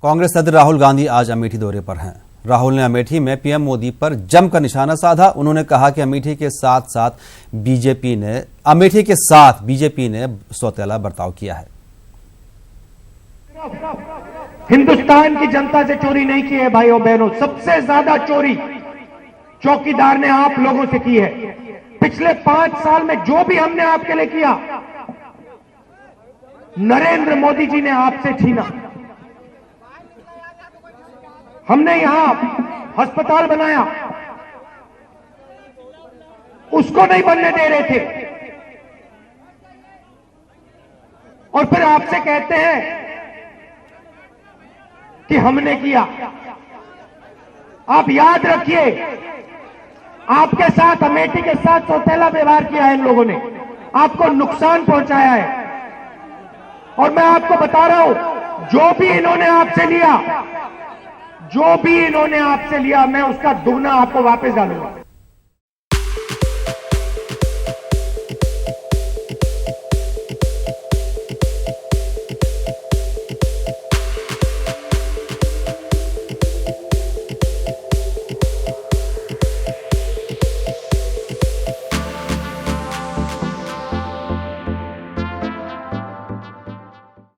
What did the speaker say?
कांग्रेस सदर राहुल गांधी आज अमेठी दौरे पर हैं। राहुल ने अमेठी में पीएम मोदी पर जमकर निशाना साधा। उन्होंने कहा कि अमेठी के साथ बीजेपी ने सौतेला बर्ताव किया है। हिंदुस्तान की जनता से चोरी नहीं की है भाइयों बहनों, सबसे ज्यादा चोरी चौकीदार ने आप लोगों से की है। पिछले 5 साल में जो भी हमने आपके लिए किया, नरेंद्र मोदी जी ने आपसे छीना। हमने यहां अस्पताल बनाया, उसको नहीं बनने दे रहे थे, और फिर आपसे कहते हैं कि हमने किया। आप याद रखिए, आपके साथ अमेठी के साथ सौतेला व्यवहार किया है इन लोगों ने, आपको नुकसान पहुंचाया है। और मैं आपको बता रहा हूं, जो भी इन्होंने आपसे लिया, मैं उसका दुगना आपको वापस डालूंगा।